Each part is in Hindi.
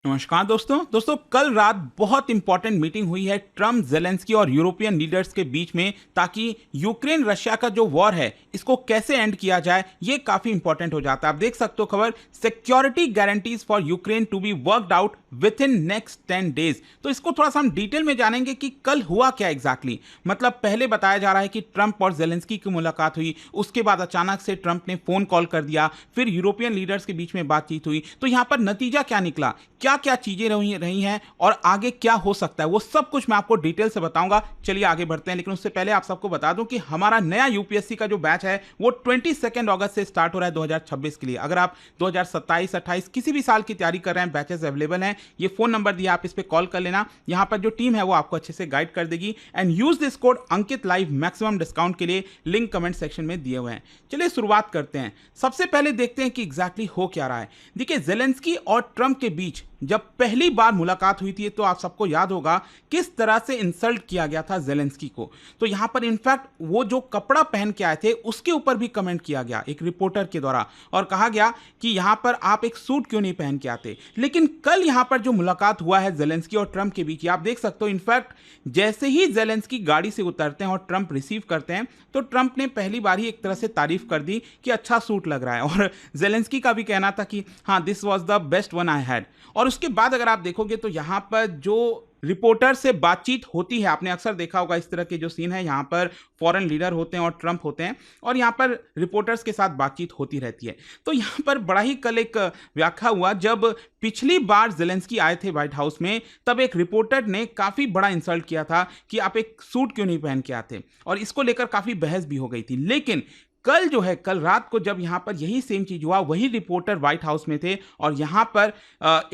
नमस्कार दोस्तों कल रात बहुत इंपॉर्टेंट मीटिंग हुई है ट्रम्प, जेलेंस्की और यूरोपियन लीडर्स के बीच में, ताकि यूक्रेन रशिया का जो वॉर है इसको कैसे एंड किया जाए। ये काफी इंपॉर्टेंट हो जाता है। आप देख सकते हो खबर, security guarantees for Ukraine to be worked out within next 10 days. तो इसको थोड़ा सा हम डिटेल में जानेंगे कि कल हुआ क्या एग्जैक्टली। मतलब पहले बताया जा रहा है कि ट्रम्प और जेलेंस्की की मुलाकात हुई, उसके बाद अचानक से ट्रम्प ने फोन कॉल कर दिया, फिर यूरोपियन लीडर्स के बीच में बातचीत हुई। तो यहां पर नतीजा क्या निकला, क्या क्या चीजें रही हैं और आगे क्या हो सकता है, वो सब कुछ मैं आपको डिटेल से बताऊंगा। चलिए आगे बढ़ते हैं, लेकिन उससे पहले आप सबको बता दूं कि हमारा नया यूपीएससी का जो बैच है वो 22 अगस्त से स्टार्ट हो रहा है 2026 के लिए। अगर आप 2027, 28 किसी भी साल की तैयारी कर रहे हैं, बैचेस अवेलेबल हैं। ये फोन नंबर दिया, आप इस पर कॉल कर लेना। यहां पर जो टीम है वो आपको अच्छे से गाइड कर देगी। And use this code Ankit live maximum discount के लिए, लिंक कमेंट सेक्शन में दिए हुए हैं। चलिए शुरुआत करते हैं। सबसे पहले देखते हैं कि एग्जैक्टली हो क्या रहा है। देखिए, जेलेंस्की और ट्रम्प के बीच जब पहली बार मुलाकात हुई थी तो आप सबको याद होगा किस तरह से इंसल्ट किया गया था जेलेंस्की को। तो यहां पर इनफैक्ट वो जो कपड़ा पहन के आए थे उसके ऊपर भी कमेंट किया गया एक रिपोर्टर के द्वारा, और कहा गया कि यहां पर आप एक सूट क्यों नहीं पहन के आते। लेकिन कल यहां पर जो मुलाकात हुआ है जेलेंस्की और ट्रम्प के बीच, आप देख सकते हो इनफैक्ट जैसे ही जेलेंस्की गाड़ी से उतरते हैं और ट्रम्प रिसीव करते हैं तो ट्रम्प ने पहली बार ही एक तरह से तारीफ कर दी कि अच्छा सूट लग रहा है, और जेलेंस्की का भी कहना था कि हाँ, this was the best one I had. और उसके बाद अगर आप देखोगे तो यहां पर जो रिपोर्टर से बातचीत होती है, आपने अक्सर देखा होगा इस तरह के जो सीन है, यहां पर फॉरेन लीडर होते हैं और ट्रम्प होते हैं और यहां पर रिपोर्टर्स के साथ बातचीत होती रहती है। तो यहां पर बड़ा ही कल एक व्याख्या हुआ, जब पिछली बार जेलेंस्की आए थे व्हाइट हाउस में, तब एक रिपोर्टर ने काफी बड़ा इंसल्ट किया था कि आप एक सूट क्यों नहीं पहन के आते, और इसको लेकर काफी बहस भी हो गई थी। लेकिन कल जो है, कल रात को जब यहां पर यही सेम चीज हुआ, वही रिपोर्टर व्हाइट हाउस में थे और यहां पर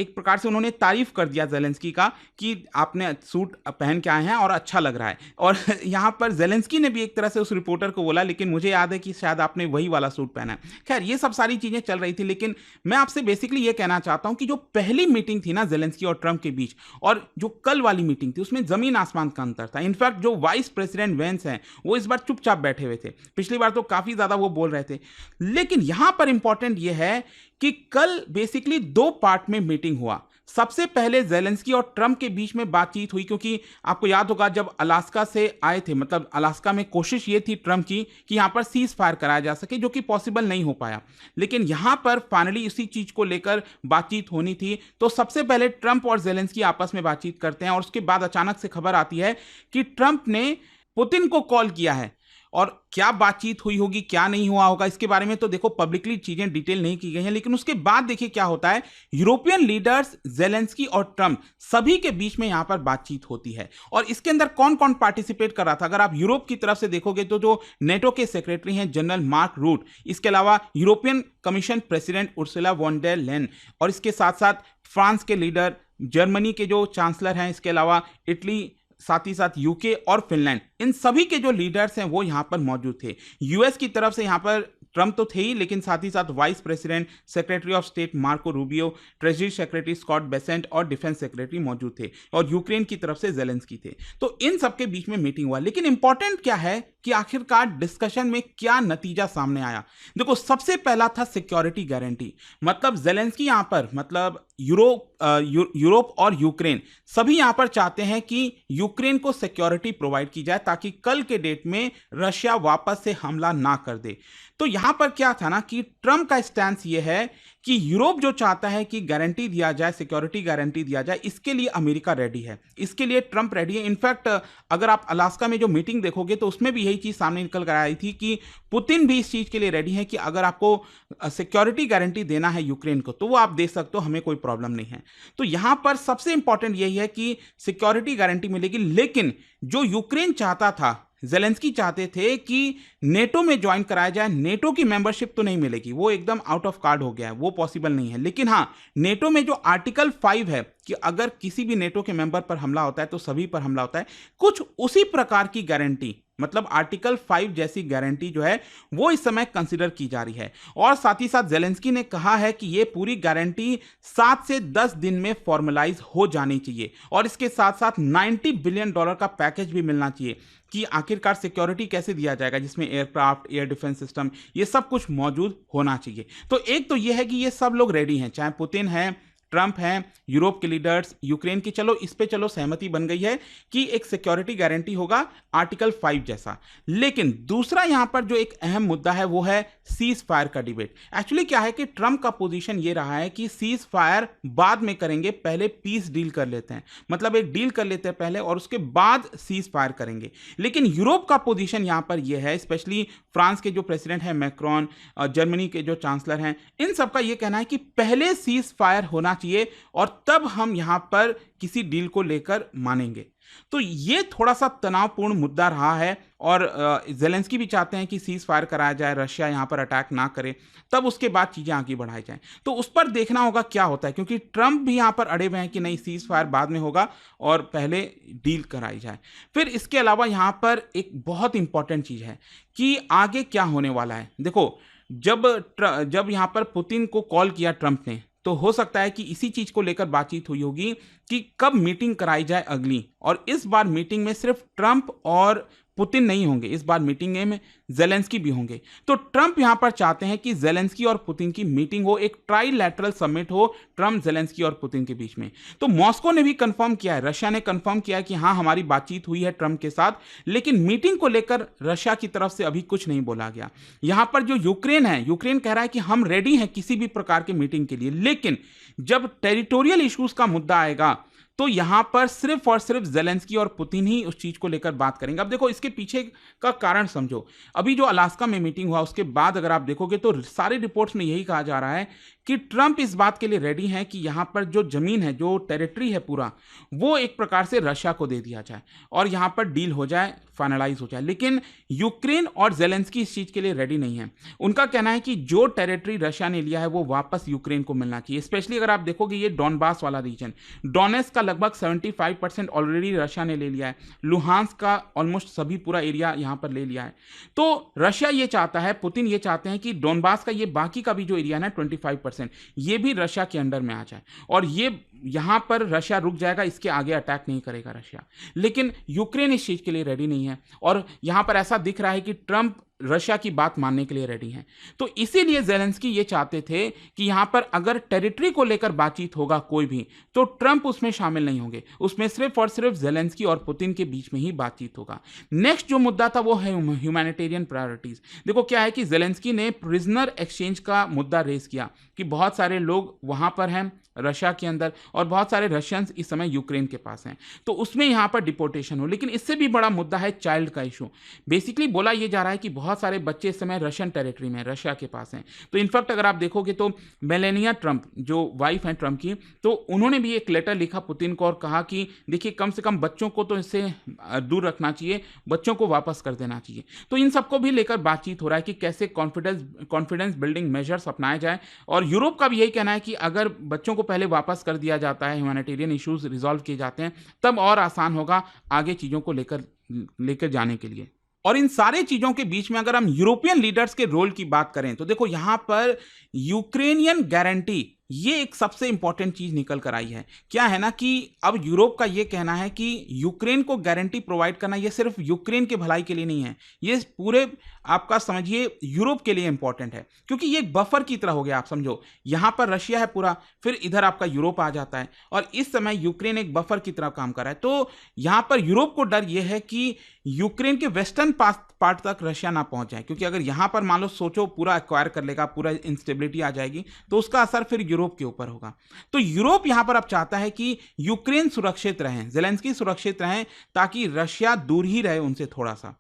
एक प्रकार से उन्होंने तारीफ कर दिया जेलेंस्की का कि आपने सूट पहन के आए हैं और अच्छा लग रहा है। और यहां पर जेलेंस्की ने भी एक तरह से उस रिपोर्टर को बोला, लेकिन मुझे याद है कि शायद आपने वही वाला सूट पहना है। खैर, ये सब सारी चीजें चल रही थी, लेकिन मैं आपसे बेसिकली ये कहना चाहता हूं कि जो पहली मीटिंग थी ना जेलेंस्की और ट्रम्प के बीच, और जो कल वाली मीटिंग थी, उसमें जमीन आसमान का अंतर था। इनफैक्ट जो वाइस प्रेसिडेंट वेंस हैं वो इस बार चुपचाप बैठे हुए थे, पिछली बार तो काफी ज्यादा वो बोल रहे थे। लेकिन यहां पर इंपॉर्टेंट यह है कि कल बेसिकली दो पार्ट में मीटिंग हुआ। सबसे पहले जेलेंस्की और ट्रम्प के बीच में बातचीत हुई, क्योंकि आपको याद होगा जब अलास्का से आए थे, मतलब अलास्का में कोशिश ये थी ट्रम्प की कि यहां पर सीज फायर कराया जा सके, जो कि पॉसिबल नहीं हो पाया। लेकिन यहां पर फाइनली इसी चीज को लेकर बातचीत होनी थी। तो सबसे पहले ट्रम्प और जेलेंस्की आपस में बातचीत करते हैं और उसके बाद अचानक से खबर आती है कि ट्रम्प ने पुतिन को कॉल किया है। और क्या बातचीत हुई होगी, क्या नहीं हुआ होगा, इसके बारे में तो देखो पब्लिकली चीजें डिटेल नहीं की गई हैं। लेकिन उसके बाद देखिए क्या होता है, यूरोपियन लीडर्स जेलेंस्की और ट्रम्प सभी के बीच में यहां पर बातचीत होती है। और इसके अंदर कौन कौन पार्टिसिपेट कर रहा था, अगर आप यूरोप की तरफ से देखोगे तो जो नेटो के सेक्रेटरी हैं जनरल मार्क रूट, इसके अलावा European Commission President Ursula von der Leyen, और इसके साथ साथ फ्रांस के लीडर, जर्मनी के जो चांसलर हैं, इसके अलावा इटली, साथ ही साथ यूके और फिनलैंड, इन सभी के जो लीडर्स हैं वो यहां पर मौजूद थे। यूएस की तरफ से यहां पर ट्रम्प तो थे ही, लेकिन साथ ही साथ vice president, secretary of state Marco Rubio, treasury secretary Scott Bessent और डिफेंस सेक्रेटरी मौजूद थे, और यूक्रेन की तरफ से जेलेंस्की थे। तो इन सबके बीच में मीटिंग हुआ। लेकिन इंपॉर्टेंट क्या है कि आखिरकार डिस्कशन में क्या नतीजा सामने आया। देखो, सबसे पहला था सिक्योरिटी गारंटी। मतलब जेलेंस्की यहां पर, मतलब यूरोप और यूक्रेन सभी यहां पर चाहते हैं कि यूक्रेन को सिक्योरिटी प्रोवाइड की जाए, ताकि कल के डेट में रशिया वापस से हमला ना कर दे। तो यहां पर क्या था ना कि ट्रम्प का स्टैंस ये है कि यूरोप जो चाहता है कि गारंटी दिया जाए, सिक्योरिटी गारंटी दिया जाए, इसके लिए अमेरिका रेडी है, इसके लिए ट्रम्प रेडी है। इनफैक्ट अगर आप अलास्का में जो मीटिंग देखोगे तो उसमें भी यही चीज सामने निकल कर आई थी कि पुतिन भी इस चीज के लिए रेडी है कि अगर आपको सिक्योरिटी गारंटी देना है यूक्रेन को तो वो आप दे सकते हो, हमें कोई प्रॉब्लम नहीं है। तो यहां पर सबसे इंपॉर्टेंट यही है कि सिक्योरिटी गारंटी मिलेगी। लेकिन जो यूक्रेन चाहता था, जेलेंस्की चाहते थे कि नेटो में ज्वाइन कराया जाए। नेटो की मेंबरशिप तो नहीं मिलेगी, वो एकदम आउट ऑफ कार्ड हो गया है, वो पॉसिबल नहीं है। लेकिन हाँ, नेटो में जो आर्टिकल 5 है कि अगर किसी भी नेटो के मेंबर पर हमला होता है तो सभी पर हमला होता है, कुछ उसी प्रकार की गारंटी, मतलब आर्टिकल 5 जैसी गारंटी जो है वो इस समय कंसिडर की जा रही है। और साथ ही साथ जेलेंस्की ने कहा है कि ये पूरी गारंटी 7 से 10 दिन में फॉर्मलाइज हो जानी चाहिए, और इसके साथ साथ $90 बिलियन का पैकेज भी मिलना चाहिए कि आखिरकार सिक्योरिटी कैसे दिया जाएगा, जिसमें एयरक्राफ्ट, एयर डिफेंस सिस्टम, ये सब कुछ मौजूद होना चाहिए। तो एक तो ये है कि ये सब लोग रेडी हैं, चाहे पुतिन है, ट्रंप हैं, यूरोप के लीडर्स, यूक्रेन की, चलो इस पे चलो सहमति बन गई है कि एक सिक्योरिटी गारंटी होगा आर्टिकल 5 जैसा। लेकिन दूसरा यहां पर जो एक अहम मुद्दा है वो है सीज फायर का डिबेट। एक्चुअली क्या है कि ट्रंप का पोजीशन ये रहा है कि सीज फायर बाद में करेंगे, पहले पीस डील कर लेते हैं, मतलब एक डील कर लेते हैं पहले और उसके बाद सीज फायर करेंगे। लेकिन यूरोप का पोजीशन यहां पर यह है, स्पेशली फ्रांस के जो प्रेसिडेंट हैं मैक्रोन, जर्मनी के जो चांसलर हैं, इन सबका यह कहना है कि पहले सीज फायर होना चाहिए और तब हम यहां पर किसी डील को लेकर मानेंगे। तो ये थोड़ा सा तनावपूर्ण मुद्दा रहा है और ज़ेलेंस्की भी चाहते हैं कि सीज फायर कराया जाए, रशिया यहां पर अटैक ना करे, तब उसके बाद चीजें आगे बढ़ाई जाएं। तो उस पर देखना होगा क्या होता है, क्योंकि ट्रंप भी यहां पर अड़े हुए हैं कि नहीं, सीज फायर बाद में होगा और पहले डील कराई जाए। फिर इसके अलावा यहां पर एक बहुत इंपॉर्टेंट चीज है कि आगे क्या होने वाला है। देखो, जब यहां पर पुतिन को कॉल किया ट्रंप ने, तो हो सकता है कि इसी चीज को लेकर बातचीत हुई होगी कि कब मीटिंग कराई जाए अगली। और इस बार मीटिंग में सिर्फ ट्रंप और पुतिन नहीं होंगे, इस बार मीटिंग में ज़ेलेंस्की भी होंगे। तो ट्रंप यहां पर चाहते हैं कि ज़ेलेंस्की और पुतिन की मीटिंग हो, एक ट्राइलैटरल समिट हो ट्रंप, ज़ेलेंस्की और पुतिन के बीच में। तो मॉस्को ने भी कंफर्म किया है, रशिया ने कंफर्म किया है कि हां, हमारी बातचीत हुई है ट्रंप के साथ, लेकिन मीटिंग को लेकर रशिया की तरफ से अभी कुछ नहीं बोला गया। यहां पर जो यूक्रेन है, यूक्रेन कह रहा है कि हम रेडी हैं किसी भी प्रकार के मीटिंग के लिए, लेकिन जब टेरिटोरियल इश्यूज का मुद्दा आएगा तो यहां पर सिर्फ और सिर्फ ज़ेलेंस्की और पुतिन ही उस चीज को लेकर बात करेंगे। अब देखो, इसके पीछे का कारण समझो। अभी जो अलास्का में मीटिंग हुआ उसके बाद अगर आप देखोगे तो सारी रिपोर्ट्स में यही कहा जा रहा है कि ट्रंप इस बात के लिए रेडी हैं कि यहां पर जो जमीन है, जो टेरिटरी है पूरा, वो एक प्रकार से रशिया को दे दिया जाए और यहां पर डील हो जाए, फाइनलाइज हो जाए। लेकिन यूक्रेन और ज़ेलेंस्की इस चीज के लिए रेडी नहीं है। उनका कहना है कि जो टेरिटरी रशिया ने लिया है वो वापस यूक्रेन को मिलना चाहिए। स्पेशली अगर आप देखोगे ये डॉनबास वाला रीजन, डोनेट्स्क का लगभग 75% ऑलरेडी रशिया ने ले लिया है, लुहांस्क का ऑलमोस्ट सभी पूरा एरिया यहां पर ले लिया है। तो रशिया ये चाहता है, पुतिन ये चाहते हैं कि डोनबास का ये बाकी का भी जो एरिया है 25%, ये भी रशिया के अंडर में आ जाए और ये यहां पर रशिया रुक जाएगा, इसके आगे अटैक नहीं करेगा रशिया। लेकिन यूक्रेन इस चीज के लिए रेडी नहीं है और यहां पर ऐसा दिख रहा है कि ट्रंप रशिया की बात मानने के लिए रेडी हैं। तो इसीलिए ज़ेलेंस्की ये चाहते थे कि यहां पर अगर टेरिटरी को लेकर बातचीत होगा कोई भी, तो ट्रंप उसमें शामिल नहीं होंगे, उसमें सिर्फ और सिर्फ ज़ेलेंस्की और पुतिन के बीच में ही बातचीत होगा। नेक्स्ट जो मुद्दा था वो है ह्यूमैनिटेरियन प्रायोरिटीज। देखो क्या है कि ज़ेलेंस्की ने प्रिजनर एक्सचेंज का मुद्दा रेज किया कि बहुत सारे लोग वहां पर हैं रशिया के अंदर और बहुत सारे रशियंस इस समय यूक्रेन के पास हैं, तो उसमें यहां पर डिपोर्टेशन हो। लेकिन इससे भी बड़ा मुद्दा है चाइल्ड का इशू। बेसिकली बोला यह जा रहा है कि बहुत सारे बच्चे इस समय रशियन टेरिटरी में, रशिया के पास हैं। तो इनफैक्ट अगर आप देखोगे तो मेलेनिया ट्रंप जो वाइफ हैं ट्रंप की, तो उन्होंने भी एक लेटर लिखा पुतिन को और कहा कि देखिए, कम से कम बच्चों को तो इससे दूर रखना चाहिए, बच्चों को वापस कर देना चाहिए। तो इन सबको भी लेकर बातचीत हो रहा है कि कैसे कॉन्फिडेंस बिल्डिंग मेजर्स अपनाए जाए। और यूरोप का भी यही कहना है कि अगर बच्चों को पहले वापस कर दिया जाता है, ह्यूमैनिटेरियन इश्यूज रिजॉल्व किए जाते हैं, तब और आसान होगा आगे चीजों को लेकर जाने के लिए। और इन सारे चीजों के बीच में अगर हम यूरोपियन लीडर्स के रोल की बात करें तो देखो, यहां पर यूक्रेनियन गारंटी ये एक सबसे इंपॉर्टेंट चीज निकल कर आई है। क्या है ना कि अब यूरोप का ये कहना है कि यूक्रेन को गारंटी प्रोवाइड करना ये सिर्फ यूक्रेन के भलाई के लिए नहीं है, ये पूरे आपका समझिए यूरोप के लिए इंपॉर्टेंट है, क्योंकि ये एक बफर की तरह हो गया। आप समझो, यहां पर रशिया है पूरा, फिर इधर आपका यूरोप आ जाता है और इस समय यूक्रेन एक बफर की तरह काम कर रहा है। तो यहां पर यूरोप को डर यह है कि यूक्रेन के वेस्टर्न पार्ट तक रशिया ना पहुंच जाए, क्योंकि अगर यहां पर मान लो सोचो पूरा एक्वायर कर लेगा, पूरा इंस्टेबिलिटी आ जाएगी, तो उसका असर फिर यूरोप के ऊपर होगा। तो यूरोप यहां पर अब चाहता है कि यूक्रेन सुरक्षित रहें, ज़ेलेंस्की सुरक्षित रहें, ताकि रशिया दूर ही रहे उनसे थोड़ा सा।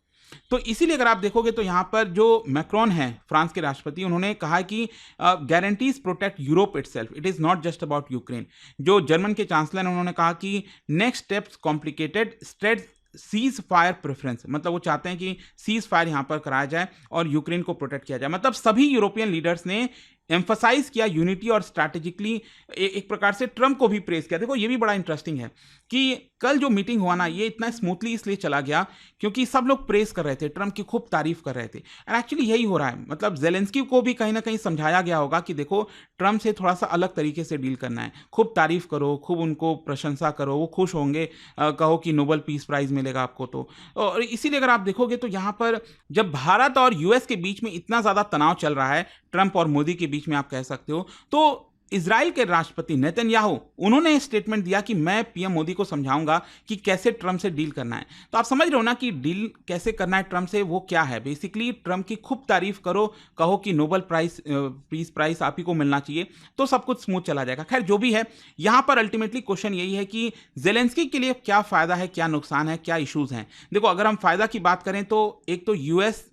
तो इसीलिए अगर आप देखोगे तो यहां पर जो मैक्रोन है फ्रांस के राष्ट्रपति, उन्होंने कहा कि guarantees protect Europe itself, it is not just about Ukraine. जो जर्मन के चांसलर उन्होंने कहा कि next steps complicated state cease fire preference, मतलब वो चाहते हैं कि सीज फायर यहां पर कराया जाए और यूक्रेन को प्रोटेक्ट किया जाए। मतलब सभी यूरोपियन लीडर्स ने एम्फसाइज किया यूनिटी और स्ट्रैटेजिकली एक प्रकार से ट्रंप को भी प्रेस किया। देखो ये भी बड़ा इंटरेस्टिंग है कि कल जो मीटिंग हुआ ना, ये इतना स्मूथली इसलिए चला गया क्योंकि सब लोग प्रेस कर रहे थे, ट्रंप की खूब तारीफ कर रहे थे। और एक्चुअली यही हो रहा है, मतलब ज़ेलेंस्की को भी कहीं ना कहीं समझाया गया होगा कि देखो, ट्रंप से थोड़ा सा अलग तरीके से डील करना है, खूब तारीफ करो, खूब उनको प्रशंसा करो, वो खुश होंगे, कहो कि नोबेल पीस प्राइज मिलेगा आपको। तो और इसीलिए अगर आप देखोगे तो यहाँ पर जब भारत और यूएस के बीच में इतना ज़्यादा तनाव चल रहा है, ट्रंप और मोदी के बीच में आप कह सकते हो, तो इजराइल के राष्ट्रपति नेतन्याहू उन्होंने स्टेटमेंट दिया कि मैं पीएम मोदी को समझाऊंगा कि कैसे ट्रम्प से डील करना है। तो आप समझ रहे हो ना कि डील कैसे करना है ट्रम्प से, वो क्या है। बेसिकली ट्रम्प की खूब तारीफ करो, कहो कि नोबेल पीस प्राइज आप ही को मिलना चाहिए, तो सब कुछ स्मूथ चला जाएगा। खैर जो भी है, यहां पर अल्टीमेटली क्वेश्चन यही है कि जेलेंस्की के लिए क्या फायदा है, क्या नुकसान है, क्या इश्यूज हैं। देखो, अगर हम फायदा की बात करें तो एक तो यूएस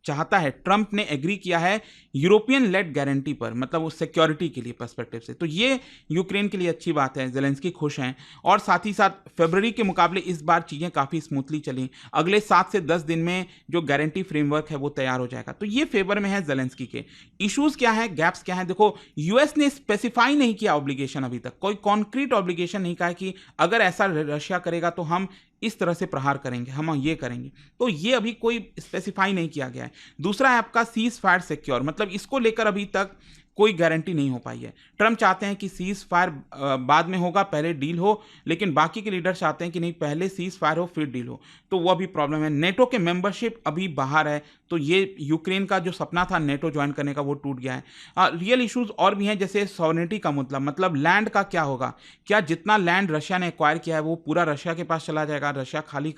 चाहता है, ट्रम्प ने एग्री किया है यूरोपियन लेड गारंटी पर, मतलब उस सिक्योरिटी के लिए पर्सपेक्टिव से, तो ये यूक्रेन के लिए अच्छी बात है। जेलेंस्की खुश हैं और साथ ही साथ फरवरी के मुकाबले इस बार चीज़ें काफ़ी स्मूथली चली। अगले 7 से 10 दिन में जो गारंटी फ्रेमवर्क है वो तैयार हो जाएगा, तो ये फेवर में है जेलेंस्की के। इश्यूज क्या है, गैप्स क्या है, देखो यूएस ने स्पेसिफाई नहीं किया ऑब्लिगेशन, अभी तक कोई कॉन्क्रीट ऑब्लिगेशन नहीं कहा कि अगर ऐसा रशिया करेगा तो हम इस तरह से प्रहार करेंगे, हम ये करेंगे, तो ये अभी कोई स्पेसिफाई नहीं किया गया है। दूसरा है आपका सीज फायर सिक्योर, मतलब इसको लेकर अभी तक कोई गारंटी नहीं हो पाई है। ट्रम्प चाहते हैं कि सीज फायर बाद में होगा, पहले डील हो, लेकिन बाकी के लीडर चाहते हैं कि नहीं, पहले सीज फायर हो फिर डील हो, तो वो अभी प्रॉब्लम है। नेटो के मेंबरशिप अभी बाहर है, तो ये यूक्रेन का जो सपना था नेटो ज्वाइन करने का वो टूट गया है। रियल इश्यूज और भी हैं, जैसे सॉवरेनिटी का मुद्दा, मतलब लैंड का क्या होगा, क्या जितना लैंड रशिया ने एक्वायर किया है वो पूरा रशिया के पास चला जाएगा, रशिया खाली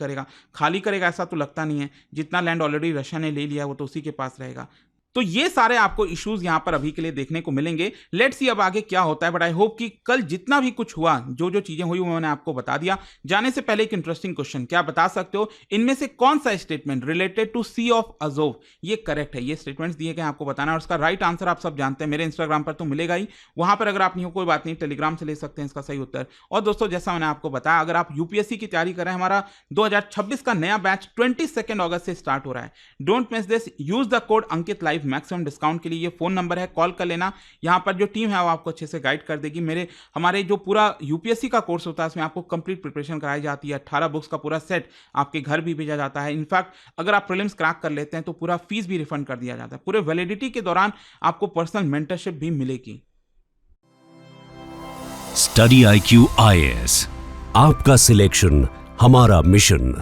करेगा ऐसा तो लगता नहीं है। जितना लैंड ऑलरेडी रशिया ने ले लिया है वो तो उसी के पास रहेगा। तो ये सारे आपको इश्यूज यहां पर अभी के लिए देखने को मिलेंगे। लेट्स सी अब आगे क्या होता है, बट आई होप कि कल जितना भी कुछ हुआ, जो जो चीजें हुई वो मैंने आपको बता दिया। जाने से पहले एक इंटरेस्टिंग क्वेश्चन, क्या बता सकते हो इनमें से कौन सा statement related to sea of Azov ये करेक्ट है? ये स्टेटमेंट्स दिए गए आपको बताना है और उसका राइट आंसर आप सब जानते हैं, मेरे इंस्टाग्राम पर तो मिलेगा ही, वहां पर अगर आप नहीं हो कोई बात नहीं, टेलीग्राम से ले सकते हैं इसका सही उत्तर। और दोस्तों, जैसा मैंने आपको बताया, अगर आप यूपीएससी की तैयारी कर रहे हैं, हमारा 2026 का नया बैच 22 अगस्त से स्टार्ट हो रहा है। Don't miss this, use the code Ankit live, maximum discount के लिए ये फोन नंबर है, कॉल कर लेना। यहां पर जो टीम है वो आपको अच्छे से गाइड कर देगी। हमारे जो पूरा यूपीएससी का कोर्स होता है उसमें आपको कंप्लीट प्रिपरेशन कराई जाती है, 18 बुक्स का पूरा सेट आपके घर भी भेजा जाता है। इनफैक्ट अगर आप प्रीलिम्स क्रैक कर लेते हैं तो पूरा फीस भी रिफंड कर दिया जाता है। पूरे वैलिडिटी के दौरान आपको पर्सनल मेंटरशिप भी मिलेगी। स्टडी IQ IAS, आपका सिलेक्शन हमारा मिशन।